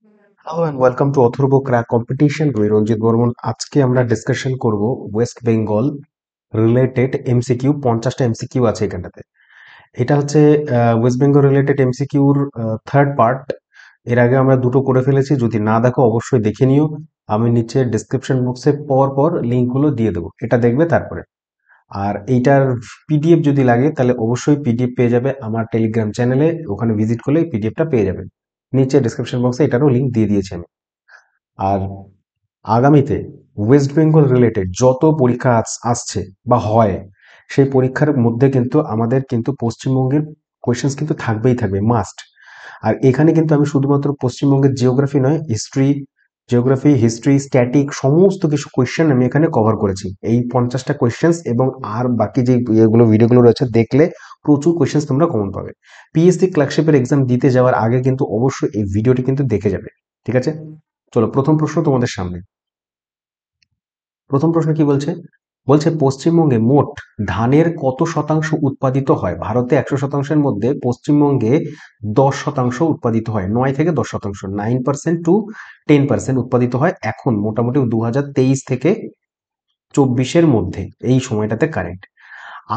Hello and welcome to Atharva crack competition with Ranjit Barman. আজকে আমরা discussion করব ওয়েস্ট বেঙ্গল রিলেটেড এমসিকিউ। 50টা এমসিকিউ আছে এখানটাতে। এটা হচ্ছে ওয়েস্ট বেঙ্গল রিলেটেড এমসিকিউর থার্ড পার্ট। এর আগে আমরা দুটো করে ফেলেছি, যদি না দেখো অবশ্যই দেখে নিও। আমি নিচে ডিসক্রিপশন বক্সে পর পর লিঙ্কগুলো দিয়ে দেবো, এটা দেখবে তারপরে। আর এইটার পিডিএফ যদি লাগে তাহলে অবশ্যই পিডিএফ পেয়ে যাবে আমার টেলিগ্রাম চ্যানেলে, ওখানে ভিজিট করলে পিডিএফটা পেয়ে যাবে। নিচে ডিসক্রিপশন বক্সে এটারও লিঙ্ক দিয়ে দিয়েছি আমি। আর আগামীতে ওয়েস্ট বেঙ্গল রিলেটেড যত পরীক্ষা আসছে বা হয়, সেই পরীক্ষার মধ্যে কিন্তু আমাদের কিন্তু পশ্চিমবঙ্গের কোয়েশ্চেন্স কিন্তু থাকবেই থাকবে, মাস্ট। আর এখানে কিন্তু আমি শুধুমাত্র পশ্চিমবঙ্গের জিওগ্রাফি নয়, হিস্ট্রি, স্ট্যাটিক সমস্ত কিছু কোয়েশ্চেন আমি এখানে কভার করেছি এই 50টা কোয়েশ্চেন্স। এবং আর বাকি যে ভিডিওগুলো রয়েছে দেখলে প্রচুর কোয়েশ্চেন্স তোমরা কমন পাবে। পিএসসি ক্লার্কশিপের এক্সাম দিতে যাওয়ার আগে কিন্তু অবশ্যই এই ভিডিওটি কিন্তু দেখে যাবে, ঠিক আছে? চলো, প্রথম প্রশ্ন তোমাদের সামনে। প্রথম প্রশ্ন কি বলছে? বলছে পশ্চিমবঙ্গে মোট ধানের কত শতাংশ উৎপাদিত হয়? ভারতে 100%-এর মধ্যে পশ্চিমবঙ্গে 10% উৎপাদিত হয়। 9 থেকে 10%, 9% টু 10% উৎপাদিত হয় এখন, মোটামুটি 2023 থেকে 24-এর মধ্যে, এই সময়টাতে কারেন্ট।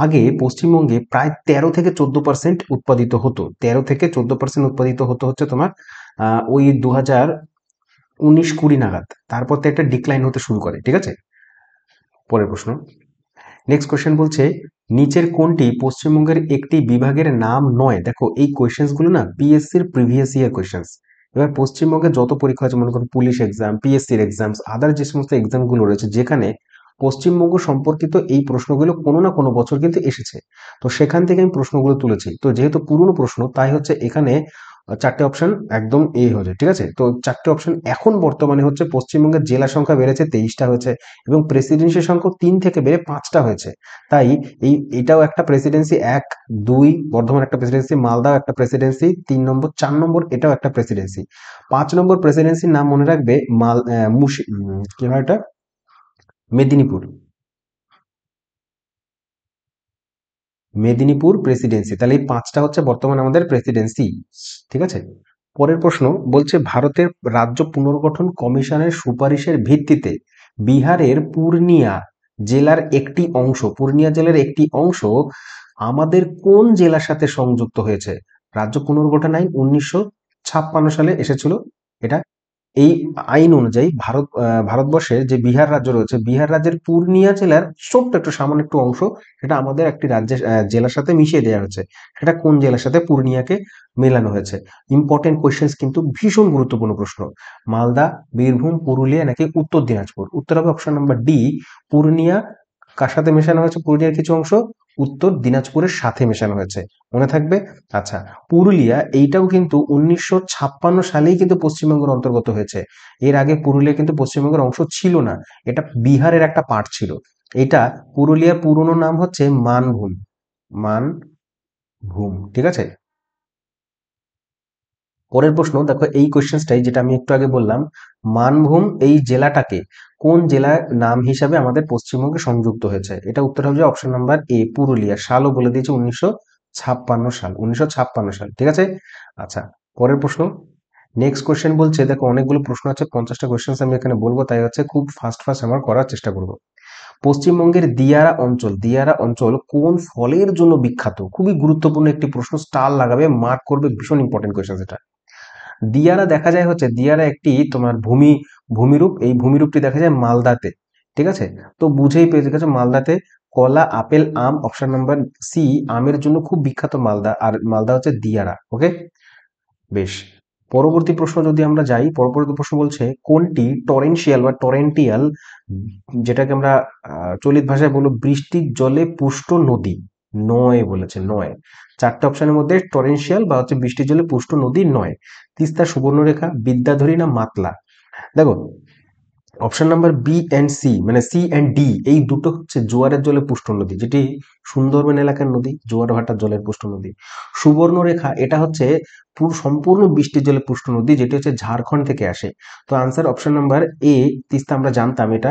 আগে পশ্চিমবঙ্গে প্রায় 13 থেকে 14% উৎপাদিত হতো। 13 থেকে 14% উৎপাদিত হতো হচ্ছে তোমার ওই 2019-20 নাগাদ। তারপর তো একটা ডিক্লাইন হতে শুরু করে, ঠিক আছে? পরের প্রশ্ন। নেক্সট কোয়েশ্চেন বলছে নিচের কোনটি পশ্চিমবঙ্গের একটি বিভাগের নাম নয়? দেখো এই কোয়েশ্চেন্স গুলো না পিএসসির প্রিভিয়াস ইয়ার কোয়েশ্চেন্স। এবার পশ্চিমবঙ্গে যত পরীক্ষা আছে, মনে করো পুলিশ এক্সাম, পিএসসির এক্সামস, আদার যে সমস্ত এক্সাম গুলো রয়েছে যেখানে পশ্চিমবঙ্গ সম্পর্কিত এই প্রশ্নগুলো কোনো না কোনো বছর কিন্তু এসেছে, তো সেখান থেকে আমি প্রশ্নগুলো তুলেছি। তো যেহেতু পুরনো প্রশ্ন, তাই হচ্ছে এখানে চারটে অপশন একদম হয়ে যায়, ঠিক আছে? তো চারটে অপশন এখন বর্তমানে হচ্ছে পশ্চিমবঙ্গের জেলা সংখ্যা বেড়েছে, 23টা হয়েছে, এবং প্রেসিডেন্সি সংখ্যা 3 থেকে বেড়ে 5টা হয়েছে। তাই এটাও একটা প্রেসিডেন্সি, 1, 2 বর্ধমান একটা প্রেসিডেন্সি, মালদা একটা প্রেসিডেন্সি, 3 নম্বর 4 নম্বর এটাও একটা প্রেসিডেন্সি। 5 নম্বর প্রেসিডেন্সির নাম মনে রাখবে কি হয় এটা, মেদিনীপুর। মেদিনীপুর প্রেসিডেন্সি। তাহলে এই 5টা হচ্ছে বর্তমান আমাদের প্রেসিডেন্সি, ঠিক আছে? পরের প্রশ্ন বলছে ভারতের রাজ্য পুনর্গঠন কমিশনের সুপারিশের ভিত্তিতে বিহারের পূর্ণিয়া জেলার একটি অংশ আমাদের কোন জেলার সাথে সংযুক্ত হয়েছে? রাজ্য পুনর্গঠন আইন 1956 সালে এসেছিল এটা। এই আইন অনুযায়ী ভারতবর্ষের যে বিহার রাজ্য রয়েছে, বিহার রাজ্যের পূর্ণিয়া জেলার ছোট্ট একটু সামান্য একটু অংশ, সেটা আমাদের একটি রাজ্যের জেলার সাথে মিশিয়ে দেওয়া হয়েছে। সেটা কোন জেলার সাথে? পূর্ণিয়াকে মেলানো হয়েছে। ইম্পর্টেন্ট কোয়েশ্চেন্স, কিন্তু ভীষণ গুরুত্বপূর্ণ প্রশ্ন। মালদা, বীরভূম, পুরুলিয়া নাকি উত্তর দিনাজপুর? উত্তর হবে অপশন নাম্বার ডি, পূর্ণিয়া। কার সাথে মেশানো হয়েছে? পুরুলিয়ার কিছু অংশ উত্তর দিনাজপুরের সাথে মেশানো হয়েছে, মনে থাকবে। আচ্ছা, পুরুলিয়া এইটাও কিন্তু 1956 সালেই কিন্তু পশ্চিমবঙ্গের অন্তর্গত হয়েছে। এর আগে পুরুলিয়া কিন্তু পশ্চিমবঙ্গের অংশ ছিল না, এটা বিহারের একটা পার্ট ছিল। এটা পুরুলিয়ার পুরনো নাম হচ্ছে মানভূম। মানভূম, ঠিক আছে? পরের প্রশ্ন দেখো, এই কোশ্চেন্সটাই যেটা আমি একটু আগে বললাম, মানভূম এই জেলাটাকে কোন জেলার নাম হিসাবে আমাদের পশ্চিমবঙ্গে সংযুক্ত হয়েছে? এটা উত্তর হবে অপশন নাম্বার এ, পুরুলিয়া। সালও বলে দিয়েছে 1956 সাল, 1956 সাল, ঠিক আছে? আচ্ছা, পরের প্রশ্ন। নেক্সট কোশ্চেন বলছে, দেখো অনেকগুলো প্রশ্ন আছে, 50টা কোশ্চেন আমি এখানে বলবো, তাই হচ্ছে খুব ফাস্ট ফাস্ট আমার করার চেষ্টা করব। পশ্চিমবঙ্গের দিয়ারা অঞ্চল কোন ফলের জন্য বিখ্যাত? খুবই গুরুত্বপূর্ণ একটি প্রশ্ন, স্টার লাগাবে, মার্ক করবে, ভীষণ ইম্পর্টেন্ট কোয়েশ্চেন এটা। দিয়ারা দেখা যায় হচ্ছে, দিয়ারা একটি তোমার ভূমিরূপ, এই ভূমিরূপটি দেখা যায় মালদাতে, ঠিক আছে? তো বুঝেই পেয়ে গেছো মালদাতে কলা, আপেল, আম। অপশন নাম্বার সি, আমের জন্য খুব বিখ্যাত মালদা, আর মালদা হচ্ছে দিয়ারা, ওকে? বেশ। পরবর্তী প্রশ্ন যদি আমরা যাই, পরবর্তী প্রশ্ন বলছে কোনটি টরেনশিয়াল বা টরেন্টিয়াল, যেটাকে আমরা চলিত ভাষায় বলবো বৃষ্টির জলে পুষ্ট নদী? নয় বলেছে, নয়। চারটে অপশনের মধ্যে টরেনশিয়াল বা হচ্ছে বৃষ্টির জলে পুষ্ট নদী নয়। তিস্তা, সুবর্ণরেখা, বিদ্যাধরী না মাতলা? দেখো option number B and C, মানে সি এন্ড ডি, এই দুটো হচ্ছে জোয়ারের জলে পুষ্ট নদী, যেটি সুন্দরবন এলাকার নদী, জোয়ার ভাটার জলের পুষ্ট নদী। সুবর্ণরেখা এটা হচ্ছে সম্পূর্ণ বৃষ্টির জলে পুষ্ট নদী, যেটি হচ্ছে ঝাড়খণ্ড থেকে আসে। তো আনসার অপশন নাম্বার এ, তিস্তা। আমরা জানতাম এটা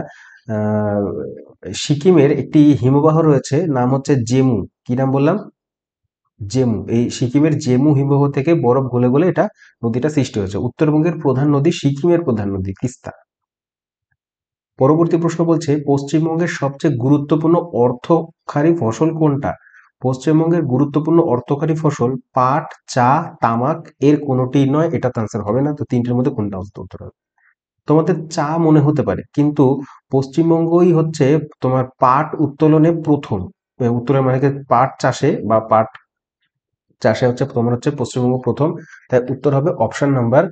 সিকিমের একটি হিমবাহ রয়েছে, নাম হচ্ছে জেমু। কি নাম বললাম? জেমু, এই সিকিমের জেমু হিমবাহ থেকে বরফ গলে গলে এটা নদীটা সৃষ্টি হয়েছে। উত্তরবঙ্গের প্রধান নদী, সিকিমের প্রধান নদী তিস্তা। পরবর্তী প্রশ্ন বলছে পশ্চিমবঙ্গের সবচেয়ে গুরুত্বপূর্ণ অর্থকরী ফসল কোনটা? পশ্চিমবঙ্গের গুরুত্বপূর্ণ অর্থকরী ফসল পাট, চা, তামাক, এর কোনোটিই নয়। এটা তো আনসার হবে না, তো তিনটের মধ্যে কোনটা উত্তর হবে? তোমাদের চা মনে হতে পারে, কিন্তু পশ্চিমবঙ্গই হচ্ছে তোমার পাট উত্তোলনে প্রথম। উত্তোলন মানে কি, পাট চাষে বা পাট চাষে হচ্ছে তোমার হচ্ছে পশ্চিমবঙ্গ প্রথম। তাই উত্তর হবে অপশন নাম্বার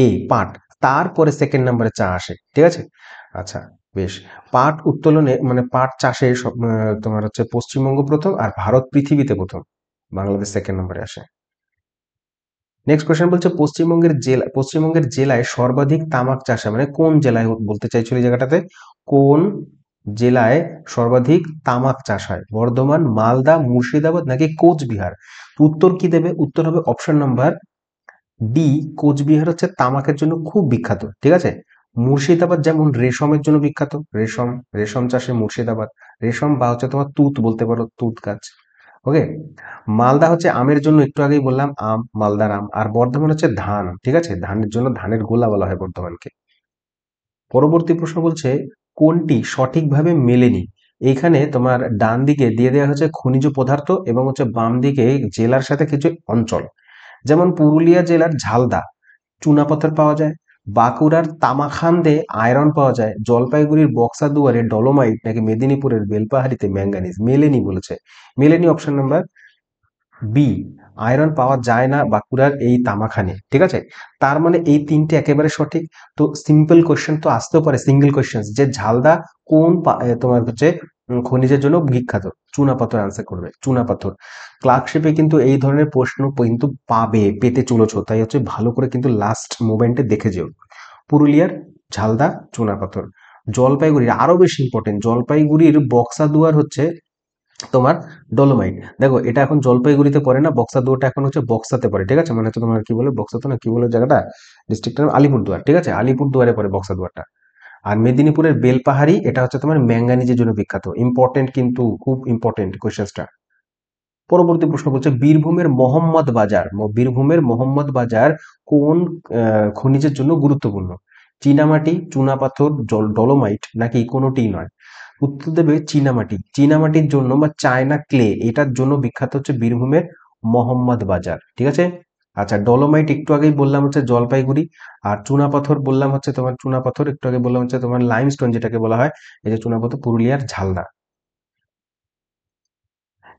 এ, পাট। তারপরে সেকেন্ড নাম্বারে চা আসে, ঠিক আছে। আচ্ছা, বেশ। পাট উত্তোলনে মানে পাট চাষে তোমার হচ্ছে পশ্চিমবঙ্গ প্রথম, আর ভারত পৃথিবীতে প্রথম। বাংলাদেশ সেকেন্ড নম্বরে আসে। নেক্সট কোয়েশ্চেন বলছে পশ্চিমবঙ্গের জেলায় সর্বাধিক তামাক চাষ হয়, মানে কোন জেলায় বলতে চাইছিল এই জায়গাটাতে, কোন জেলায় সর্বাধিক তামাক চাষ হয়? বর্ধমান, মালদা, মুর্শিদাবাদ নাকি কোচবিহার? উত্তর কি দেবে? উত্তর হবে অপশন নাম্বার ডি, কোচবিহার হচ্ছে তামাকের জন্য খুব বিখ্যাত, ঠিক আছে। মুর্শিদাবাদ যেমন রেশমের জন্য বিখ্যাত, রেশম, রেশম চাষে মুর্শিদাবাদ। রেশম বা হচ্ছে তোমার তুঁত বলতে পারো, তুঁত গাছ। ওকে। মালদা হচ্ছে আমের জন্য, একটু আগেই বললাম আম, মালদার আম। আর বর্ধমান হচ্ছে ধান, ঠিক আছে, ধানের জন্য ধানের গোলা বলা হয় বর্ধমানকে। পরবর্তী প্রশ্ন বলছে কোনটি সঠিকভাবে মেলেনি? এইখানে তোমার ডান দিকে দিয়ে দেওয়া হচ্ছে খনিজ পদার্থ এবং হচ্ছে বাম দিকে জেলার সাথে কিছু অঞ্চল। যেমন পুরুলিয়া জেলার ঝালদা চুনাপাথর পাওয়া যায়, বাঁকুড়ার তামাখান্দে আয়রন পাওয়া যায়, জলপাইগুড়ির বক্সাদুয়ারে ডলোমাইট নাকি মেদিনীপুরের বেলপাহাড়িতে ম্যাঙ্গানিজ? মেলেনি বলেছে। মেলেনি অপশন নাম্বার বি, আয়রন পাওয়া যায় না বাঁকুড়ার এই তামাখানে, ঠিক আছে। তার মানে এই তিনটে একেবারে সঠিক। তো সিম্পল কোশ্চেন তো আসতেও পারে, সিঙ্গেল কোশ্চেন, যে ঝালদা কোন তোমার হচ্ছে খনিজের জন্য বিখ্যাত? চুনাপাথর আনসার করবে, চুনাপাথর। ক্লার্কশিপে কিন্তু এই ধরনের প্রশ্ন কিন্তু পেতে চলেছো, তাই হচ্ছে ভালো করে কিন্তু লাস্ট মোমেন্টে দেখে যেও। পুরুলিয়ার ঝালদা চুনাপাথর। জলপাইগুড়ির আরো বেশি ইম্পর্টেন্ট, জলপাইগুড়ির বক্সাদুয়ার হচ্ছে তোমার ডলোমাইট। দেখো এটা এখন জলপাইগুড়িতে পড়ে না, বক্সাদুয়ারটা এখন হচ্ছে বক্সাতে পড়ে, ঠিক আছে। মানে হচ্ছে তোমার কি বলে, বক্সাতে না, কি বলে জায়গাটা, ডিস্ট্রিক্টের নাম আলিপুরদুয়ার, ঠিক আছে, আলিপুরদুয়ারে পড়ে বক্সাদুয়ারটা। আর মেদিনীপুরের বেলপাহাড়ি এটা হচ্ছে তোমার ম্যাঙ্গানিজের জন্য বিখ্যাত। ইম্পর্টেন্ট, কিন্তু খুব ইম্পর্টেন্ট কোয়েশ্চেনটা। পরবর্তী প্রশ্ন বলছে বীরভূমের মোহাম্মদ বাজার, বীরভূমের মোহাম্মদ বাজার কোন খনিজের জন্য গুরুত্বপূর্ণ? চীনামাটি, চুনাপাথর, ডলোমাইট নাকি কোনোটিই নয়? উত্তর দেবে চীনামাটি। চীনামাটির জন্য বা চায়না ক্লে, এটার জন্য বিখ্যাত হচ্ছে বীরভূমের মোহাম্মদ বাজার, ঠিক আছে। আচ্ছা, ডলোমাইট একটু আগেই বললাম হচ্ছে জলপাইগুড়ি। আর চুনাপাথর বললাম হচ্ছে তোমার, চুনাপাথর একটু আগে বললাম হচ্ছে তোমার লাইমস্টোন যেটাকে বলা হয়, এই যে চুনাপাথর পুরুলিয়ার ঝালদা।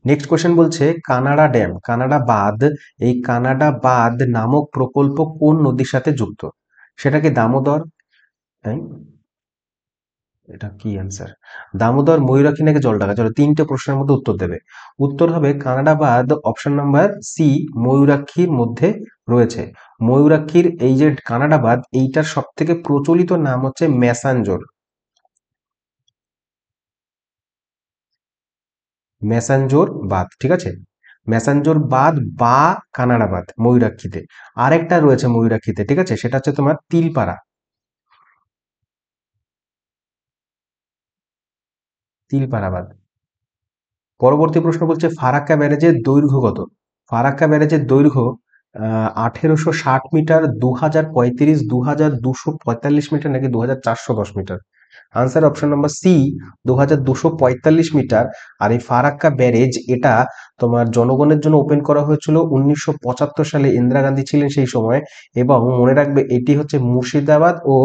নেক্সট কোশ্চেন বলছে কানাডা ড্যাম, কানাডা বাঁধ, এই কানাডা বাঁধ নামক প্রকল্প কোন নদীর সাথে যুক্ত? সেটা কি দামোদর? হ্যাঁ, এটা কি অ্যান্সার? দামোদর, ময়ূরাক্ষী নাকি জলঢাকা? চলো তিনটে প্রশ্নের মধ্যে উত্তর দেবে। উত্তর হবে কানাডা বাঁধ অপশন নাম্বার সি, ময়ূরাক্ষীর মধ্যে রয়েছে। ময়ূরাক্ষীর এই যে কানাডা বাঁধ, এইটার সব থেকে প্রচলিত নাম হচ্ছে ম্যাসাঞ্জোর। ম্যাসাঞ্জোর বাঁধ, ঠিক আছে। ম্যাসাঞ্জোর বাঁধ বা কানাডা বাঁধ ময়ূরাক্ষীতে। আরেকটা রয়েছে ময়ূরাক্ষীতে, ঠিক আছে, সেটা হচ্ছে তোমার তিলপাড়া, তিলপাড়া বাঁধ। পরবর্তী প্রশ্ন বলছে ফারাক্কা ব্যারেজের দৈর্ঘ্য কত? ফারাক্কা ব্যারেজের দৈর্ঘ্য 1860 মিটার, 2035, 2245 মিটার নাকি 2410 meter? Answer option number C, 2245 meter. আর এই ফারাক্কা ব্যারেজ এটা তোমার জনগণের জন্য ওপেন করা হয়েছিল 1975 সালে, ইন্দিরা গান্ধী ছিলেন সেই সময়। এবং মনে রাখবে এটি হচ্ছে মুর্শিদাবাদ ও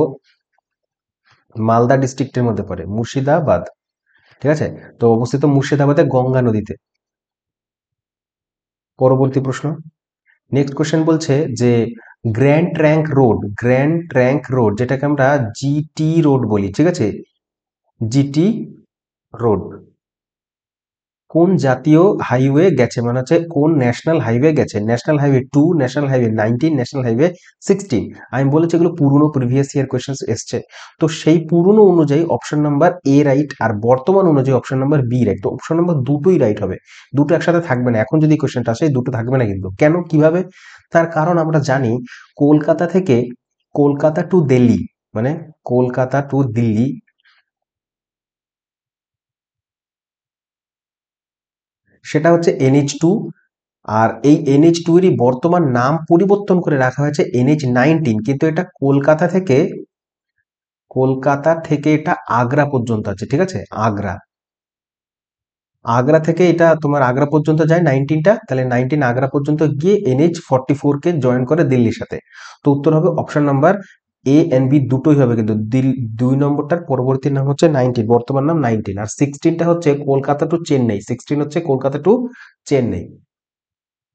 মালদা ডিস্ট্রিক্টের মধ্যে পড়ে, মুর্শিদাবাদ, ঠিক আছে। তো অবস্থিত মুর্শিদাবাদে গঙ্গা নদীতে। পরবর্তী প্রশ্ন, নেক্সট কোশ্চেন বলছে যে গ্র্যান্ড ট্র্যাঙ্ক রোড যেটাকে আমরা জিটি রোড বলি, ঠিক আছে, জিটি রোড কোন জাতীয় হাইওয়ে গেছে? মানে হচ্ছে কোন ন্যাশনাল হাইওয়ে গেছে? National highway 2, national highway 19, national highway 16। আমি বলেছি এগুলো পুরনো প্রিভিয়াস ইয়ার কোয়েশ্চেন এসছে। তো সেই পুরনো অনুযায়ী অপশন নাম্বার এ রাইট, আর বর্তমান অনুযায়ী অপশন নাম্বার বি রাইট। তো অপশন নাম্বার দুটোই রাইট হবে, দুটো একসাথে থাকবে না। এখন যদি কোয়েশ্চেনটা আসে দুটো থাকবে না, কিন্তু কেন, কিভাবে? তার কারণ আমরা জানি কলকাতা থেকে, কলকাতা টু দিল্লি, মানে কলকাতা টু দিল্লি, সেটা হচ্ছে NH2, আর এই NH2 এরই বর্তমান নাম পরিবর্তন করে রাখা হয়েছে NH19, কিন্তু এটা কলকাতা থেকে এটা আগ্রা পর্যন্ত আছে, ঠিক আছে। আগ্রা আগ্রা থেকে এটা তোমার আগ্রা পর্যন্ত যায় 19টা, তাহলে 19 আগ্রা পর্যন্ত গিয়ে NH44 কে জয়েন করে দিল্লির সাথে। তো উত্তর হবে option number A and B দুটোই হবে, কিন্তু 2 নম্বরটার পরবর্তী নাম হচ্ছে 19, বর্তমান নাম 19, আর 16টা হচ্ছে কলকাতা টু চেন্নাই, 16 হচ্ছে কলকাতা টু চেন্নাই।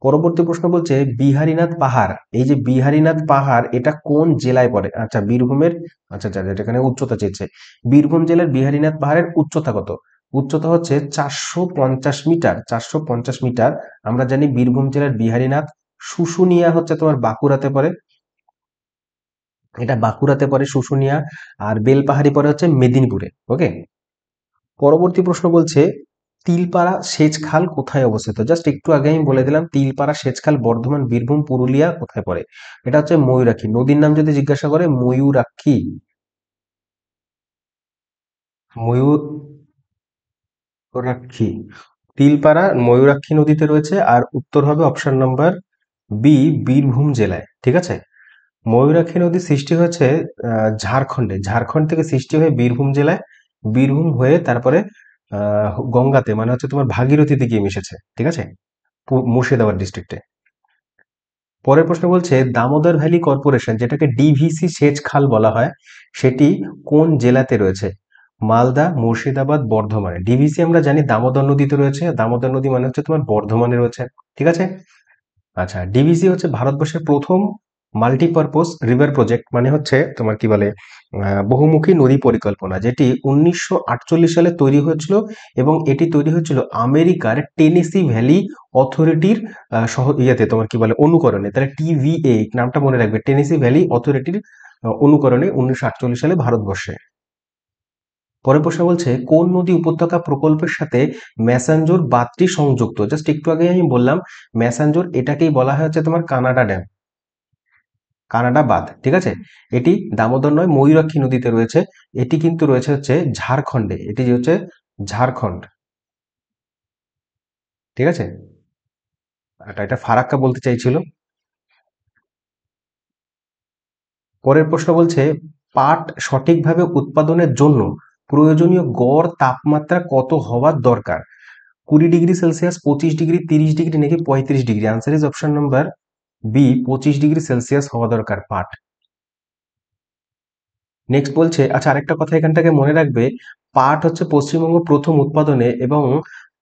পরবর্তী প্রশ্ন বলছে বিহারীনাথ পাহাড়, এই যে বিহারীনাথ পাহাড় এটা কোন জেলায় পড়ে? আচ্ছা বীরভূমের, আচ্ছা আচ্ছা এটা এখানে উচ্চতা চেয়েছে। বীরভূম জেলার বিহারীনাথ পাহাড়ের উচ্চতা কত? উচ্চতা হচ্ছে 450 মিটার, 450 মিটার। আমরা জানি বীরভূম জেলার বিহারীনাথ, শুশুনিয়া হচ্ছে তোমার বাঁকুড়াতে পড়ে, এটা বাঁকুড়াতে পড়ে শুশুনিয়া, আর বেলপাহাড়ি পড়ে হচ্ছে মেদিনীপুরে। ওকে, পরবর্তী প্রশ্ন বলছে তিলপাড়া সেচ খাল কোথায় অবস্থিত? জাস্ট একটু আগে আমি বলে দিলাম তিলপাড়া সেচ খাল বর্ধমান, বীরভূম, পুরুলিয়া কোথায় পড়ে? এটা হচ্ছে ময়ূরাক্ষী। নদীর নাম যদি জিজ্ঞাসা করে ময়ূরাক্ষী, ময়ূরাক্ষী। তিলপাড়া ময়ূরাক্ষী নদীতে রয়েছে, আর উত্তর হবে অপশন নাম্বার বি, বীরভূম জেলায়, ঠিক আছে। ময়ূরাক্ষী নদী সৃষ্টি হয়েছে ঝাড়খণ্ডে, ঝাড়খণ্ড থেকে সৃষ্টি হয়ে বীরভূম জেলায়, বীরভূম হয়ে তারপরে গঙ্গাতে মানে হচ্ছে তোমার ভাগীরথীতে গিয়ে মিশেছে, ঠিক আছে, মুর্শিদাবাদ ডিস্ট্রিক্টে। পরের প্রশ্ন বলছে দামোদর ভ্যালি কর্পোরেশন, যেটাকে ডিভিসি সেচ খাল বলা হয়, সেটি কোন জেলাতে রয়েছে? মালদা, মুর্শিদাবাদ, বর্ধমানে। ডিভিসি আমরা জানি দামোদর নদীতে রয়েছে, দামোদর নদী মানে হচ্ছে তোমার বর্ধমানে রয়েছে, ঠিক আছে। আচ্ছা, ডিভিসি হচ্ছে ভারতবর্ষের প্রথম মাল্টিপারপোজ রিভার প্রজেক্ট, মানে হচ্ছে তোমার কি বলে বহুমুখী নদী পরিকল্পনা, যেটি 1948 সালে তৈরি হয়েছিল, এবং এটি তৈরি হয়েছিল আমেরিকার টেনেসি ভ্যালি অথরিটির সহ ইয়েতে তোমার কি বলে অনুকরণে। তাহলে TVA নামটা মনে রাখবে, টেনেসি ভ্যালি অথরিটির অনুকরণে 1948 সালে ভারতবর্ষে। পরের প্রশ্ন বলছে কোন নদী উপত্যকা প্রকল্পের সাথে ম্যাসাঞ্জোর বাঁধটি সংযুক্ত? জাস্ট একটু আগে আমি বললাম ম্যাসাঞ্জোর, এটাকেই বলা হয় হচ্ছে তোমার কানাডা ড্যাম, কানাডা বাঁধ, ঠিক আছে। এটি দামোদর নয় ময়ূরাক্ষী নদীতে রয়েছে, এটি কিন্তু রয়েছে হচ্ছে ঝাড়খণ্ডে, এটি হচ্ছে ঝাড়খণ্ড, ঠিক আছে। এটা ফারাক্কা বলতে চাইছিল। পরের প্রশ্ন বলছে পাট সঠিকভাবে উৎপাদনের জন্য প্রয়োজনীয় গড় তাপমাত্রা কত হওয়ার দরকার? 20 ডিগ্রি সেলসিয়াস, 25 ডিগ্রি, 30 ডিগ্রি, নাকি 35 degree? Answer is option number B, 25 degree Celsius হওয়া দরকার পাট। নেক্সট বলছে, আচ্ছা আরেকটা কথা এখান থেকে মনে রাখবে, পাট হচ্ছে পশ্চিমবঙ্গ প্রথম উৎপাদনে, এবং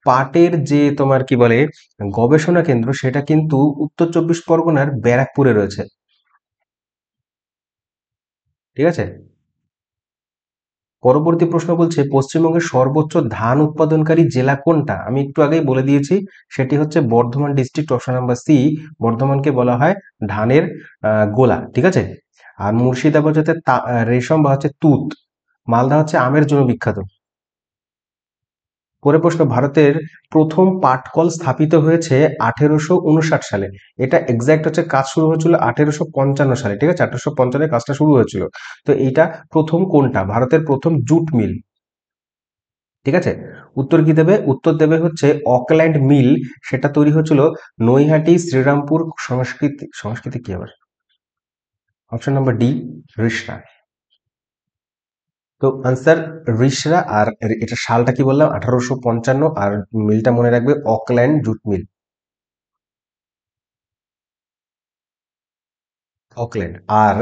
পাটের যে তোমার কি বলে গবেষণা কেন্দ্র, সেটা কিন্তু উত্তর 24 পরগনার ব্যারাকপুরে রয়েছে, ঠিক আছে। পরবর্তী প্রশ্ন বলছে পশ্চিমবঙ্গের সর্বোচ্চ ধান উৎপাদনকারী জেলা কোনটা? আমি একটু আগেই বলে দিয়েছি, সেটি হচ্ছে Bardhaman district, option number C. বর্ধমানকে বলা হয় ধানের গোলা, ঠিক আছে। আর মুর্শিদাবাদ হচ্ছে রেশম বা হচ্ছে তুঁত, মালদা হচ্ছে আমের জন্য বিখ্যাত। পরের প্রশ্ন, ভারতের প্রথম পাটকল স্থাপিত হয়েছে 1859 সালে, এটা এক্সাক্ট হচ্ছে কাজ শুরু হয়েছিল 1855 সালে, ঠিক আছে, 1855 কাজটা শুরু হয়েছিল। তো এইটা প্রথম কোনটা? ভারতের প্রথম জুট মিল, ঠিক আছে। উত্তর কি দেবে? উত্তর দেবে হচ্ছে অকল্যান্ড মিল, সেটা তৈরি হয়েছিল নৈহাটি শ্রীরামপুর সংস্কৃতি কি আবার? Option number D, Rishra. তো আনসার রিষড়া, আর এটা সালটা কি বললাম 1855, আর মিলটা মনে রাখবে অকল্যান্ড জুট মিল, অকল্যান্ড। আর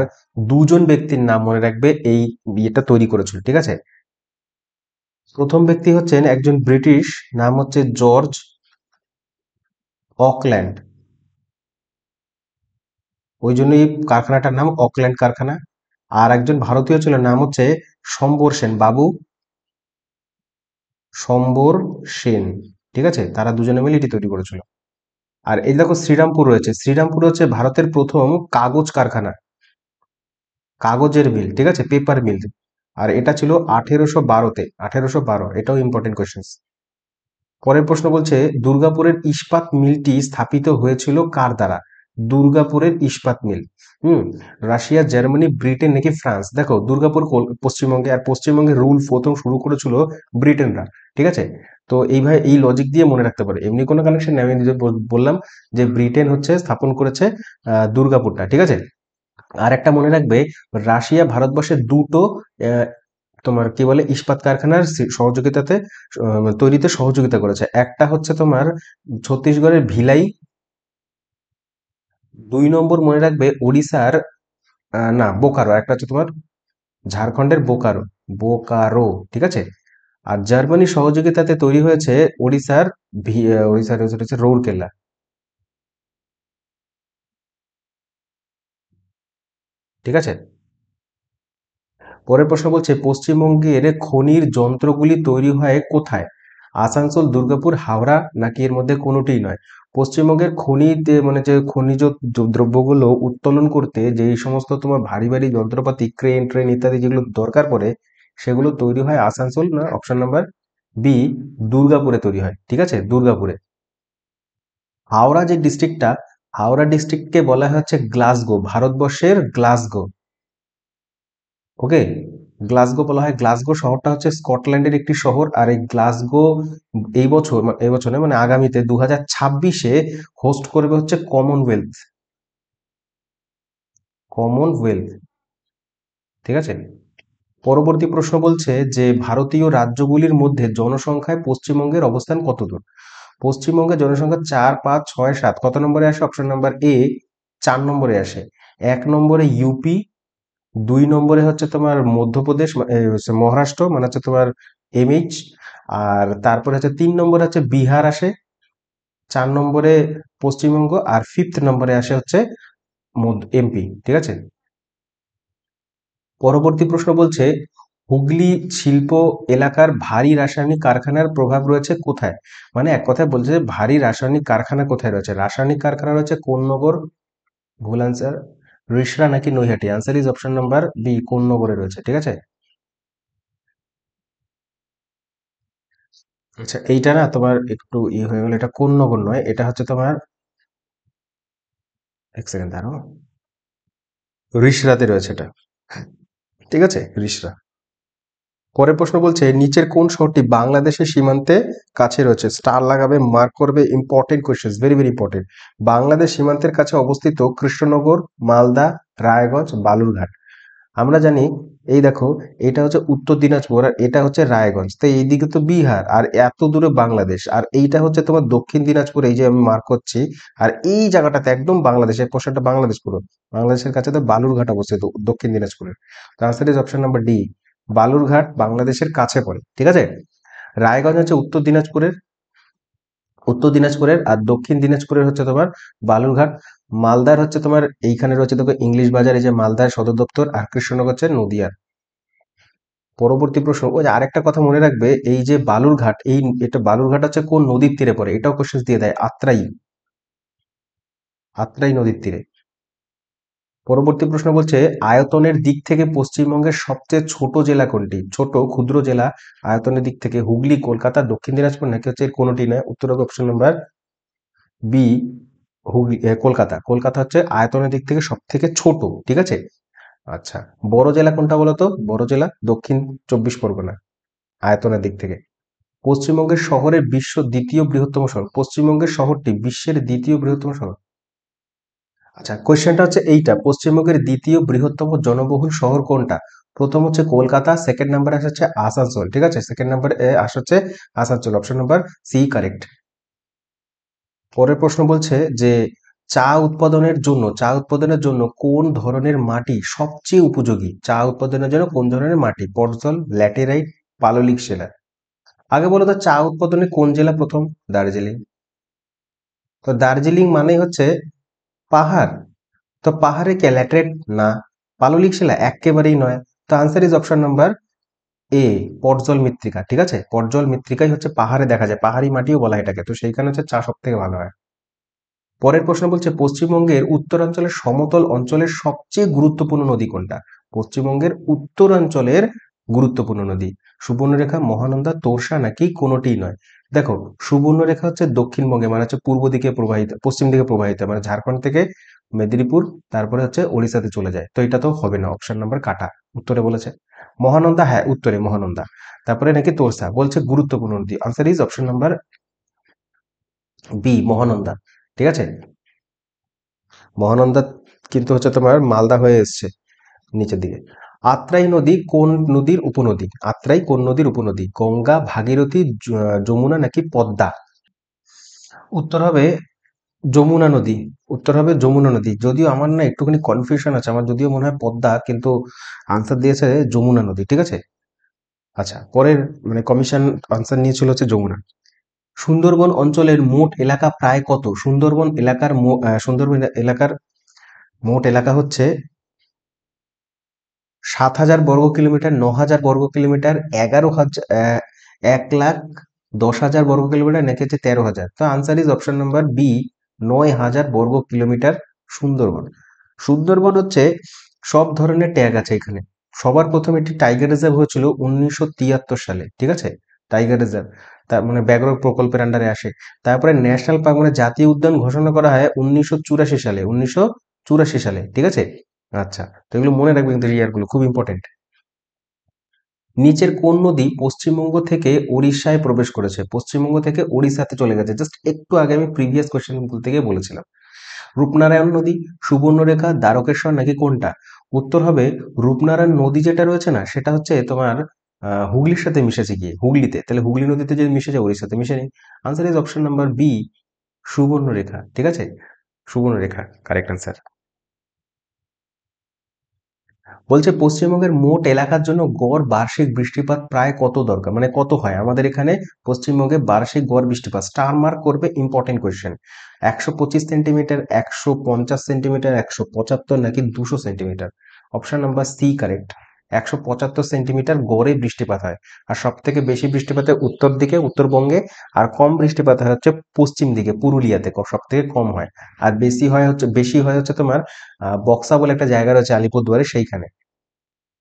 দুজন ব্যক্তির নাম মনে রাখবে এই বিয়েটা তৈরি করেছিল, ঠিক আছে। প্রথম ব্যক্তি হচ্ছেন একজন ব্রিটিশ, নাম হচ্ছে জর্জ অকল্যান্ড, ওই জন্য এই কারখানাটার নাম অকল্যান্ড কারখানা। আর একজন ভারতীয় ছিল, নাম হচ্ছে সম্বর সেন, বাবু সম্বর সেন, ঠিক আছে। তারা দুজনে মিলে এটি তৈরি করেছিল। আর এই দেখো শ্রীরামপুর রয়েছে, শ্রীরামপুর হচ্ছে ভারতের প্রথম কাগজ কারখানা, কাগজের মিল, ঠিক আছে, পেপার মিল। আর এটা ছিল 1812-তে, 1812, এটাও ইম্পর্টেন্ট কোয়েশ্চেন। পরের প্রশ্ন বলছে দুর্গাপুরের ইস্পাত মিলটি স্থাপিত হয়েছিল কার দ্বারা? দুর্গাপুরের ইস্পাত মিল, রাশিয়া, জার্মানি, ব্রিটেন, নাকি ফ্রান্স? দেখো দুর্গাপুর পশ্চিমবঙ্গে, আর পশ্চিমবঙ্গে রুল প্রথম শুরু করেছিল ব্রিটেনরা, ঠিক আছে? তো এইভাবে এই লজিক দিয়ে মনে রাখতে পারে, এমনি কোনো কানেকশন নেই, আমি যে বললাম যে ব্রিটেন হচ্ছে স্থাপন করেছে দুর্গাপুরটা, ঠিক আছে? আর একটা মনে রাখবে, রাশিয়া ভারতবর্ষের দুটো তোমার কি বলে ইস্পাত কারখানার সহযোগিতাতে তৈরিতে সহযোগিতা করেছে। একটা হচ্ছে তোমার ছত্তিশগড়ের ভিলাই, 2 নম্বর মনে রাখবে ওড়িশার না বোকারো, একটা হচ্ছে তোমার ঝাড়খণ্ডের বোকারো, বোকারো, ঠিক আছে? আর জার্মানির সহযোগিতাতে তৈরি হয়েছে ওড়িশার ওড়িশার হচ্ছে রৌরকেল্লা, ঠিক আছে? পরের প্রশ্ন বলছে পশ্চিমবঙ্গের খনির যন্ত্রগুলি তৈরি হয় কোথায়? আসানসোল, দুর্গাপুর, হাওড়া, নাকি এর মধ্যে কোনোটিই নয়? পশ্চিমবঙ্গের খনিতে মানে যে খনিজ দ্রব্যগুলো উত্তোলন করতে যে এই সমস্ত তোমার ভারী ভারী যন্ত্রপাতি, ক্রেন ট্রেন ইত্যাদি যেগুলো দরকার পড়ে, সেগুলো তৈরি হয় আসানসোল, না অপশন নাম্বার বি দুর্গাপুরে তৈরি হয়, ঠিক আছে? দুর্গাপুরে। হাওড়া যে ডিস্ট্রিক্টটা, হাওড়া ডিস্ট্রিক্টকে বলা হচ্ছে গ্লাসগো, ভারতবর্ষের গ্লাসগো। ওকে, গ্লাসগো বলা হয়। গ্লাসগো শহরটা হচ্ছে স্কটল্যান্ডের একটি শহর, আর এই গ্লাসগো এই বছরে মানে আগামীতে 2026-এ হোস্ট করবে হচ্ছে কমনওয়েলথ, কমনওয়েলথ, ঠিক আছে? পরবর্তী প্রশ্ন বলছে যে ভারতীয় রাজ্যগুলির মধ্যে জনসংখ্যায় পশ্চিমবঙ্গের অবস্থান কত দূর? পশ্চিমবঙ্গের জনসংখ্যা 4, 5, 6, 7 কত নম্বরে আসে? অপশন নাম্বার এ 4 নম্বরে আসে। 1 নম্বরে ইউপি, 2 নম্বরে হচ্ছে তোমার মধ্যপ্রদেশ মহারাষ্ট্র মানে হচ্ছে তোমার এমএইচ, আর তারপরে হচ্ছে 3 নম্বরে হচ্ছে বিহার আসে, 4 নম্বরে পশ্চিমবঙ্গ, আর 5th নম্বরে আসে হচ্ছে এমপি, ঠিক আছে? পরবর্তী প্রশ্ন বলছে হুগলি শিল্প এলাকার ভারী রাসায়নিক কারখানার প্রভাব রয়েছে কোথায়? মানে এক কথায় বলছে যে ভারী রাসায়নিক কারখানা কোথায় রয়েছে? রাসায়নিক কারখানা রয়েছে কোন নগর? ভুল আনসার, রিষড়া নাকি Naihati? Answer is option number B, কোন নগরে রয়েছে, ঠিক আছে? আচ্ছা, এইটা না তোমার একটু হয়ে গেল, এটা কোন নগর নয়, এটা হচ্ছে তোমার, এক সেকেন্ড দাঁড়াও, রিষড়াতে রয়েছে এটা, ঠিক আছে? রিষড়া। পরের প্রশ্ন বলছে নিচের কোন শহরটি বাংলাদেশের সীমান্তে কাছে রয়েছে? স্টার লাগাবে, মার্ক করবে, important question, very very important. Bangladesh সীমান্তের কাছে অবস্থিত কৃষ্ণনগর, মালদা, রায়গঞ্জ, বালুরঘাট। আমরা জানি, এই দেখো, এটা হচ্ছে উত্তর দিনাজপুর আর এটা হচ্ছে রায়গঞ্জ, তো এইদিকে তো বিহার আর এত দূরে বাংলাদেশ, আর এইটা হচ্ছে তোমার দক্ষিণ দিনাজপুর, এই যে আমি মার্ক করছি। আর এই জায়গাটাতে একদম বাংলাদেশের পোর্শনটা বাংলাদেশ পুরো, বাংলাদেশের কাছে তো বালুরঘাট অবস্থিত দক্ষিণ দিনাজপুরের। তো answer is option number D, Balurghat বাংলাদেশের কাছে পড়ে, ঠিক আছে? রায়গঞ্জ হচ্ছে উত্তর দিনাজপুরের, আর দক্ষিণ দিনাজপুরের হচ্ছে তোমার বালুরঘাট। মালদার হচ্ছে তোমার এইখানে রয়েছে দেখো ইংলিশ বাজার, এই যে মালদার সদর দপ্তর, আর কৃষ্ণনগর হচ্ছে নদিয়ার। পরবর্তী প্রশ্ন, ওই যে আরেকটা কথা মনে রাখবে, এই যে বালুরঘাট, এটা বালুরঘাট হচ্ছে কোন নদীর তীরে পড়ে? এটাও কোশ্চেন দিয়ে দেয়, আত্রাই, আত্রাই নদীর তীরে। পরবর্তী প্রশ্ন বলছে আয়তনের দিক থেকে পশ্চিমবঙ্গের সবচেয়ে ছোট জেলা কোনটি? ছোট ক্ষুদ্র জেলা আয়তনের দিক থেকে হুগলি, কলকাতা, দক্ষিণ দিনাজপুর, নাকি হচ্ছে এর কোনোটি নয়? উত্তর হবে option number B, Hooghly, Kolkata. Kolkata হচ্ছে আয়তনের দিক থেকে সব থেকে ছোট, ঠিক আছে? আচ্ছা, বড় জেলা কোনটা বলো তো? বড় জেলা দক্ষিণ 24 পরগনা আয়তনের দিক থেকে। পশ্চিমবঙ্গের শহরের বিশ্ব দ্বিতীয় বৃহত্তম শহর, পশ্চিমবঙ্গের শহরটি বিশ্বের দ্বিতীয় বৃহত্তম শহর। আচ্ছা, কোয়েশ্চেনটা হচ্ছে এইটা, পশ্চিমবঙ্গের দ্বিতীয় বৃহত্তম জনবহুল শহর কোনটা? প্রথম হচ্ছে কলকাতা, সেকেন্ড নাম্বারে আসা হচ্ছে আসানসোল, ঠিক আছে? সেকেন্ড নাম্বারে আসা হচ্ছে Asansol, option number C correct. পরের প্রশ্ন বলছে যে চা উৎপাদনের জন্য কোন ধরনের মাটি সবচেয়ে উপযোগী? চা উৎপাদনের জন্য কোন ধরনের মাটি? পটজল, ল্যাটেরাইট, পাললিক শিলা। আগে বলো তো চা উৎপাদনে কোন জেলা প্রথম? দার্জিলিং। তো দার্জিলিং মানেই হচ্ছে পাহাড়, তো পাহাড়ে কে ল্যাটেরাইট? না। পাললিক শিলা একেবারেই নয়। তো answer is option number A, পটজল মৃত্তিকা, ঠিক আছে? পটজল মৃত্তিকাই হচ্ছে পাহাড়ে দেখা যায়, পাহাড়ি মাটিও বলা হয় এটাকে, তো সেইখানে হচ্ছে চা সব থেকে ভালো হয়। পরের প্রশ্ন বলছে পশ্চিমবঙ্গের উত্তরাঞ্চলের সমতল অঞ্চলের সবচেয়ে গুরুত্বপূর্ণ নদী কোনটা? পশ্চিমবঙ্গের উত্তরাঞ্চলের গুরুত্বপূর্ণ নদী সুবর্ণরেখা, মহানন্দা, তোরসা, নাকি কোনোটিই নয়? দেখো, সুবর্ণরেখা হচ্ছে দক্ষিণবঙ্গে মানে হচ্ছে পূর্ব দিকে প্রবাহিত, পশ্চিম দিকে প্রবাহিত, মানে ঝাড়খণ্ড থেকে মেদিনীপুর, তারপরে হচ্ছে ওড়িশাতে চলে যায়, তো এটা তো হবে না, অপশন নাম্বার কাটা উত্তরে বলেছে। মহানন্দা, হ্যাঁ উত্তরে মহানন্দা। তারপরে নাকি তোরসা, বলছে গুরুত্বপূর্ণ নদী, answer is option number B Mahananda. ঠিক আছে, মহানন্দা কিন্তু হচ্ছে তোমার মালদা হয়ে এসছে নিচের দিকে। আত্রাই নদী কোন নদীর উপনদী? আত্রাই কোন নদীর উপনদী? গঙ্গা, ভাগীরথী, যমুনা নাকি পদ্মা? উত্তর হবে যমুনা নদী। উত্তর হবে যমুনা নদী। যদিও আমার না একটুখানি কনফিউশন আছে, আমার যদিও মনে হয় পদ্মা, কিন্তু আনসার দিয়েছে যমুনা নদী। ঠিক আছে, আচ্ছা পরের মানে কমিশন আনসার নিয়েছিল হচ্ছে যমুনা। সুন্দরবন অঞ্চলের মোট এলাকা প্রায় কত? সুন্দরবন এলাকার মোট এলাকা হচ্ছে ৭,০০০ বর্গ কিলোমিটার, ৯,০০০ বর্গ কিলোমিটার, ১,১,১,১,১০,০০০ নাকি হচ্ছে ১৩,০০০। তো answer is option number B ৯,০০০ বর্গ কিলোমিটার সুন্দরবন। সুন্দরবন হচ্ছে সব ধরনের ট্যাগ আছে এখানে। সবার প্রথম এটি টাইগার রিজার্ভ হয়েছিল ১৯৭৩ সালে। ঠিক আছে, টাইগার রিজার্ভ তার মানে ব্যাঘ্র প্রকল্পের আন্ডারে আসে। তারপরে ন্যাশনাল পার্ক মানে জাতীয় উদ্যান ঘোষণা করা হয় ১৯৮৪ সালে। ১৯৮৪ সালে। ঠিক আছে, আচ্ছা তো এগুলো মনে রাখবেন কিন্তু ইয়ারগুলো খুব ইম্পর্টেন্ট। নিচের কোন নদী পশ্চিমবঙ্গ থেকে ওড়িশায় প্রবেশ করেছে? পশ্চিমবঙ্গ থেকে ওড়িশাতে চলে গেছে। জাস্ট একটু আগে আমি প্রিভিয়াস কোয়েশ্চেন থেকে বলেছিলাম। রূপনারায়ণ নদী, সুবর্ণরেখা, দ্বারকেশ্বর নাকি কোনটা? উত্তর হবে রূপনারায়ণ নদী যেটা রয়েছে না, সেটা হচ্ছে তোমার হুগলির সাথে মিশেছে গিয়ে, হুগলিতে। তাহলে হুগলি নদীতে যদি মিশে যায়, ওড়িশাতে মিশে নেই। Answer is option number B Subarnarekha. ঠিক আছে, সুবর্ণরেখা কারেক্ট আনসার। বলছে পশ্চিমবঙ্গের মোট এলাকার জন্য গড় বার্ষিক বৃষ্টিপাত প্রায় কত দরকার, মানে কত হয় আমাদের এখানে পশ্চিমবঙ্গে বার্ষিক গড় বৃষ্টিপাত? স্টার মার্ক করবে, ইম্পর্টেন্ট কোয়েশ্চেন। ১২৫ সেন্টিমিটার, ১৫০ সেন্টিমিটার, ১৭৫ নাকি ২০০ centimetre? Option number C correct. ১৭৫ centimetre গড়ে বৃষ্টিপাত হয়। আর সব থেকে বেশি বৃষ্টিপাত হয় উত্তর দিকে, উত্তরবঙ্গে। আর কম বৃষ্টিপাত হয় হচ্ছে পশ্চিম দিকে, পুরুলিয়াতে সব থেকে কম হয়। আর বেশি হয় হচ্ছে তোমার বক্সা বলে একটা জায়গা রয়েছে আলিপুরদুয়ারে, সেইখানে।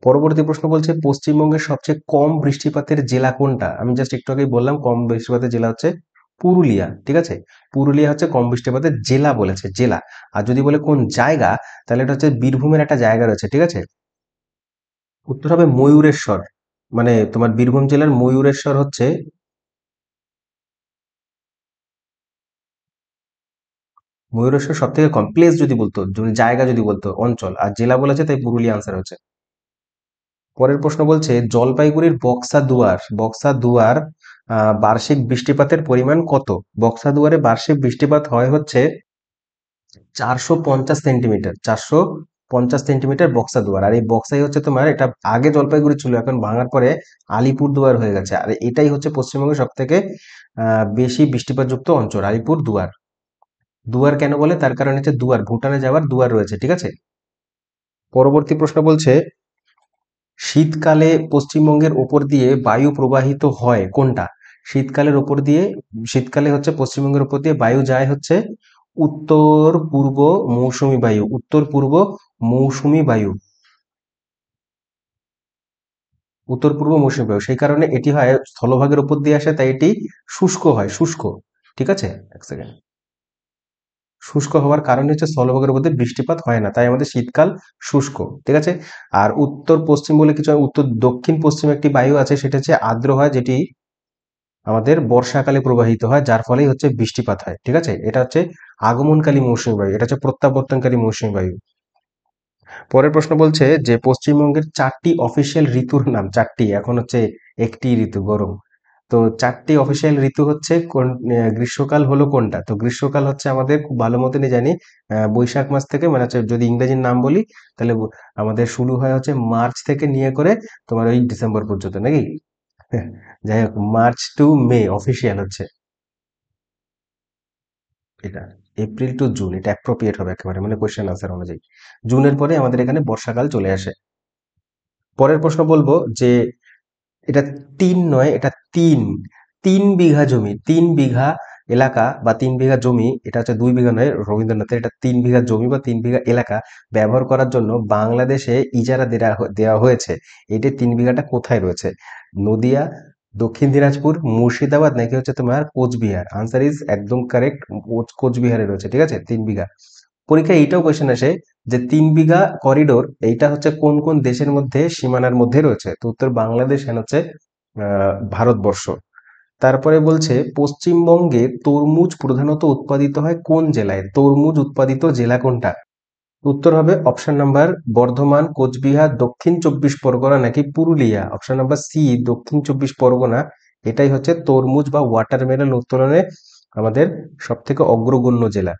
পরবর্তী প্রশ্ন বলছে পশ্চিমবঙ্গের সবচেয়ে কম বৃষ্টিপাতের জেলা কোনটা? আমি জাস্ট একটু আগেই বললাম কম বৃষ্টিপাতের জেলা হচ্ছে পুরুলিয়া। ঠিক আছে, পুরুলিয়া হচ্ছে কম বৃষ্টিপাতের জেলা বলেছে, জেলা। আর যদি বলে কোন জায়গা, তাহলে এটা হচ্ছে বীরভূমের একটা জায়গা রয়েছে। ঠিক আছে, উত্তর হবে ময়ূরেশ্বর। মানে তোমার বীরভূম জেলার ময়ূরেশ্বর হচ্ছে, ময়ূরেশ্বর সব থেকে কম। প্লেস যদি বলতো, জায়গা যদি বলতো, অঞ্চল। আর জেলা বলেছে, তাই পুরুলিয়া আনসার হচ্ছে। পরের প্রশ্ন বলছে জলপাইগুড়ির বক্সা দুয়ার বার্ষিক বৃষ্টিপাতের পরিমাণ কত? বক্সা দুয়ারে বার্ষিক বৃষ্টিপাত হয় হচ্ছে ৪৫০ সেন্টিমিটার। ৪৫০ সেন্টিমিটার বক্সা দুয়ার। আর এই বক্সাই হচ্ছে তোমার, এটা আগে জলপাইগুড়ি ছিল, এখন ভাঙার পরে আলিপুর দুয়ার হয়ে গেছে। আর এটাই হচ্ছে পশ্চিমবঙ্গের সব থেকে বেশি বৃষ্টিপাতযুক্ত অঞ্চল, আলিপুর দুয়ার। দুয়ার কেন বলে? তার কারণ হচ্ছে দুয়ার, ভুটানে যাওয়ার দুয়ার রয়েছে। ঠিক আছে, পরবর্তী প্রশ্ন বলছে শীতকালে পশ্চিমবঙ্গের ওপর দিয়ে বায়ু প্রবাহিত হয় কোনটা? শীতকালের ওপর দিয়ে, শীতকালে হচ্ছে পশ্চিমবঙ্গের উপর দিয়ে বায়ু যায় হচ্ছে উত্তর পূর্ব মৌসুমী বায়ু। উত্তর পূর্ব মৌসুমী বায়ু। উত্তর পূর্ব মৌসুমী বায়ু, সেই কারণে এটি হয় স্থলভাগের উপর দিয়ে আসে, তাই এটি শুষ্ক হয়, শুষ্ক। ঠিক আছে, এক সেকেন্ড। শুষ্ক হওয়ার কারণে হচ্ছে স্থলভাগের মধ্যে বৃষ্টিপাত হয় না, তাই আমাদের শীতকাল শুষ্ক। ঠিক আছে, আর উত্তর পশ্চিম বলে কিছু, উত্তর দক্ষিণ পশ্চিম একটি বায়ু আছে, সেটা হচ্ছে আর্দ্র হয়, যেটি আমাদের বর্ষাকালে প্রবাহিত হয়, যার ফলেই হচ্ছে বৃষ্টিপাত হয়। ঠিক আছে, এটা হচ্ছে আগমনকালী মৌসুমী বায়ু, এটা হচ্ছে প্রত্যাবর্তনকারী মৌসুমী বায়ু। পরের প্রশ্ন বলছে যে পশ্চিমবঙ্গের ৪টি অফিসিয়াল ঋতুর নাম। ৪টি, এখন হচ্ছে একটি ঋতু গরম। তো ৪টি অফিসিয়াল ঋতু হচ্ছে কোন? গ্রীষ্মকাল হলো কোনটা? তো গ্রীষ্মকাল হচ্ছে আমাদের খুব ভালো মতনই জানি, বৈশাখ মাস থেকে, মানে হচ্ছে যদি ইংরেজির নাম বলি, তাহলে আমাদের শুরু হয় হচ্ছে মার্চ থেকে নিয়ে করে তোমার ওই ডিসেম্বর পর্যন্ত, নাকি? যাই হোক, মার্চ টু মে অফিসিয়াল হচ্ছে এটা। এপ্রিল টু জুন এটা অ্যাপ্রোপ্রিয়েট হবে একেবারে, মানে কোয়েশ্চেন আনসার অনুযায়ী। জুনের পরে আমাদের এখানে বর্ষাকাল চলে আসে। পরের প্রশ্ন বলবো যে এটা ৩ নয়, এটা ৩। ৩ বিঘা জমি, ৩ বিঘা এলাকা বা ৩ বিঘা জমি, এটা হচ্ছে ২ বিঘা নয় রবীন্দ্রনাথের, এটা ৩ বিঘা জমি বা ৩ বিঘা এলাকা ব্যবহার করার জন্য বাংলাদেশে ইজারা দেওয়া হয়েছে। এটি ৩ বিঘাটা কোথায় রয়েছে? নদিয়া, দক্ষিণ দিনাজপুর, মুর্শিদাবাদ নাকি হচ্ছে তোমার কোচবিহার? আনসার ইজ একদম কারেক্ট, কোচবিহারে রয়েছে। ঠিক আছে, ৩ বিঘা। পরীক্ষায় এইটাও কোয়েশ্চেন আসে যে 3 বিঘা করিডোর এইটা হচ্ছে কোন কোন দেশের মধ্যে সীমানার মধ্যে রয়েছে? তো উত্তর বাংলাদেশ এন্ড হচ্ছে ভারতবর্ষ। তারপরে বলছে পশ্চিমবঙ্গে তরমুজ প্রধানত উৎপাদিত হয় কোন জেলায়? তরমুজ উৎপাদিত জেলা কোনটা? উত্তর হবে অপশন নাম্বার বর্ধমান, কোচবিহার, দক্ষিণ চব্বিশ পরগনা নাকি পুরুলিয়া। অপশন নাম্বার সি দক্ষিণ চব্বিশ পরগনা, এটাই হচ্ছে তরমুজ বা ওয়াটারমেলন উত্তোলনে আমাদের সব থেকে অগ্রগণ্য জেলা।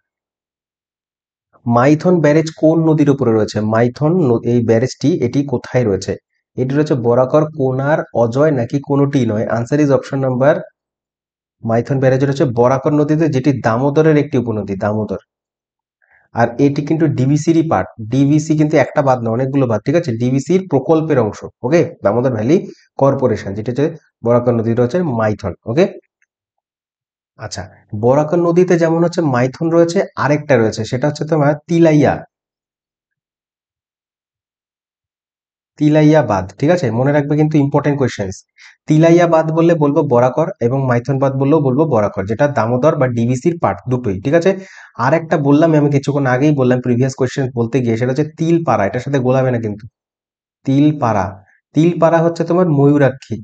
মাইথন ব্যারেজ কোন নদীর উপরে রয়েছে? মাইথন এই ব্যারেজটি এটি কোথায় রয়েছে? এটি রয়েছে বরাকর, কোনার, অজয় নাকি কোনোটি নয়। Answer is option number, Maithon barrage রয়েছে বরাকর নদীতে, যেটি দামোদরের একটি উপনদী, দামোদর। আর এটি কিন্তু ডিভিসিরই পার্ট। ডিভিসি কিন্তু একটা বাদ না, অনেকগুলো বাদ, ঠিক আছে? ডিভিসির প্রকল্পের অংশ, ওকে, দামোদর ভ্যালি কর্পোরেশন, যেটা হচ্ছে বরাকর নদীটা হচ্ছে মাইথন, ওকে। আচ্ছা, বরাকর নদীতে যেমন হচ্ছে মাইথন রয়েছে, আরেকটা রয়েছে, সেটা হচ্ছে তোমার তিলাইয়া, তিলাইয়া বাঁধ, ঠিক আছে? মনে রাখবে কিন্তু, ইম্পর্টেন্ট কোয়েশ্চেন্স। তিলাইয়া বাঁধ বললে বলবো বরাকর, এবং মাইথন বাঁধ বললেও বলবো বরাকর, যেটা দামোদর বা ডিভিসির পার্ট, দুটোই, ঠিক আছে? আর একটা বললাম আমি কিছুক্ষণ আগেই বললাম প্রিভিয়াস কোয়েশ্চেন বলতে গিয়ে, সেটা হচ্ছে তিলপাড়া, এটার সাথে গোলাবে না কিন্তু। তিলপাড়া, তিলপাড়া হচ্ছে তোমার ময়ূরাক্ষী,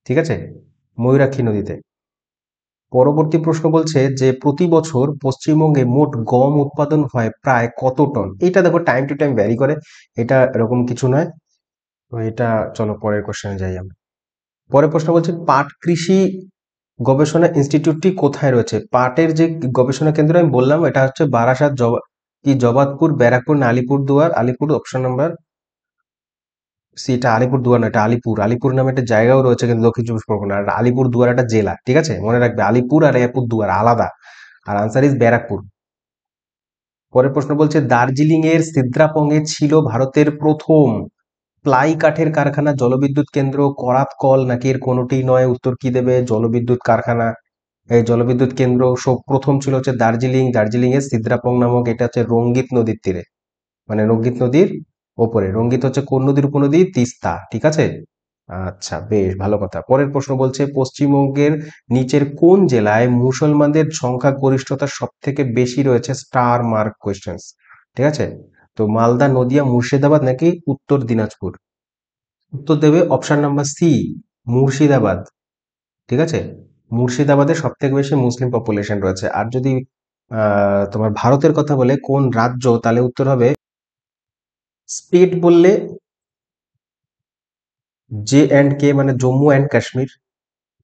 ঠিক আছে? ময়ূরাক্ষী নদীতে। পরবর্তী প্রশ্ন বলছে যে প্রতি বছর পশ্চিমবঙ্গে মোট গম উৎপাদন হয় প্রায় কত টন? এটা দেখো টাইম টু টাইম ভ্যারি করে, এটা এরকম কিছু নয়। তো এটা, চলো পরের কোশ্চেনে যাই আমরা। পরের প্রশ্ন বলছে পাট কৃষি গবেষণা ইনস্টিটিউটটি কোথায় রয়েছে? পাটের যে গবেষণা কেন্দ্র আমি বললাম, এটা হচ্ছে বারাসাত, জবাদপুর, ব্যারাকপুর না Alipurduar? Alipur option number C, এটা আলিপুরদুয়ার না, এটা আলিপুর। আলিপুর নামে একটা জায়গাও রয়েছে কিন্তু দক্ষিণ চব্বিশ পরগনা, আর আলিপুরদুয়ার একটা জেলা, ঠিক আছে? মনে রাখবে আলিপুর আর আলিপুরদুয়ার আলাদা। আর আনসার ইজ ব্যারাকপুর। পরের প্রশ্ন বলছে দার্জিলিং এর সিদ্রাপং-এ ছিল ভারতের প্রথম প্লাই কাঠের কারখানা, জলবিদ্যুৎ কেন্দ্র, করাত কল নাকি এর কোনোটিই নয়। উত্তর কি দেবে? জলবিদ্যুৎ কারখানা, এই জলবিদ্যুৎ কেন্দ্র সব প্রথম ছিল হচ্ছে দার্জিলিং, দার্জিলিং এর সিদ্রাপং নামক, এটা হচ্ছে রঙ্গিত নদীর তীরে, মানে রঙ্গিত নদীর ওপরে। রঙ্গিত হচ্ছে কোন নদীর উপনদী? তিস্তা, ঠিক আছে? আচ্ছা, বেশ ভালো কথা। পরের প্রশ্ন বলছে পশ্চিমবঙ্গের নিচের কোন জেলায় মুসলমানদের সংখ্যা গরিষ্ঠতা সব থেকে বেশি রয়েছে? স্টার মার্ক কোয়েশ্চেন্স, ঠিক আছে? তো মালদা, নদিয়া, মুর্শিদাবাদ নাকি উত্তর দিনাজপুর? উত্তর দেবে অপশন নাম্বার সি, মুর্শিদাবাদ, ঠিক আছে? মুর্শিদাবাদে সব থেকে বেশি মুসলিম পপুলেশন রয়েছে। আর যদি তোমার ভারতের কথা বলে কোন রাজ্য, তাহলে উত্তর হবে স্টেট বললে JK, মানে জম্মু অ্যান্ড কাশ্মীর,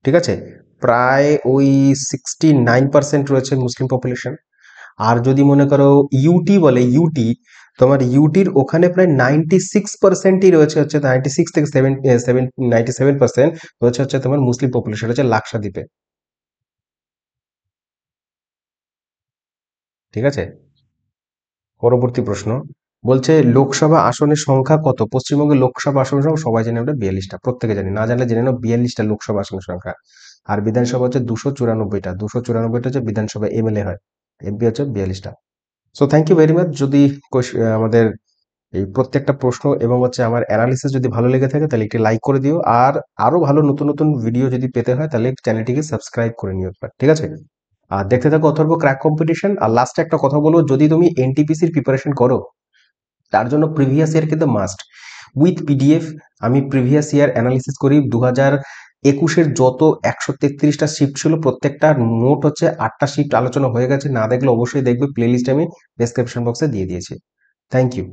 ঠিক আছে? প্রায় ওই 69% রয়েছে মুসলিম পপুলেশন। আর যদি মনে করো ইউটি বলে, ইউটি, তোমার ইউটির ওখানে প্রায় 96%ই রয়েছে হচ্ছে, 96 থেকে 97% রয়েছে হচ্ছে তোমার মুসলিম পপুলেশন, হচ্ছে লাক্ষাদ্বীপে, ঠিক আছে? পরবর্তী প্রশ্ন বলছে লোকসভা আসনের সংখ্যা কত? পশ্চিমবঙ্গের লোকসভা আসনের সংখ্যা সবাই জানি আমরা 42টা, প্রত্যেকে জানি, না জানলে জেনে নাও 42টা লোকসভা আসনের সংখ্যা। আর বিধানসভা হচ্ছে 294টা, 294টা হচ্ছে বিধানসভা এমএলএ হয়, এমপি হচ্ছে 42টা। So thank you very much. যদি আমাদের এই প্রত্যেকটা প্রশ্ন এবং হচ্ছে আমার অ্যানালিসিস যদি ভালো লেগে থাকে, তাহলে একটি লাইক করে দিও। আর আরো ভালো নতুন নতুন ভিডিও যদি পেতে হয়, তাহলে চ্যানেলটিকে সাবস্ক্রাইব করে নিও একবার, ঠিক আছে? আর দেখতে থাকো অথর্ব ক্র্যাক কম্পিটিশন। আর লাস্টে একটা কথা বলবো, যদি তুমি এনটিপিসির প্রিপারেশন করো, তার জন্য প্রিভিয়াস ইয়ার কিন্তু মাস্ট, উইথ পিডিএফ। আমি প্রিভিয়াস ইয়ার অ্যানালিসিস করি, 2021-এর যত 133টা শিফট ছিল, প্রত্যেকটা নোট হচ্ছে 8টা শিফট আলোচনা হয়ে গেছে, না দেখলে অবশ্যই দেখবে, প্লেলিস্ট আমি ডেসক্রিপশন বক্সে দিয়ে দিয়েছি। Thank you.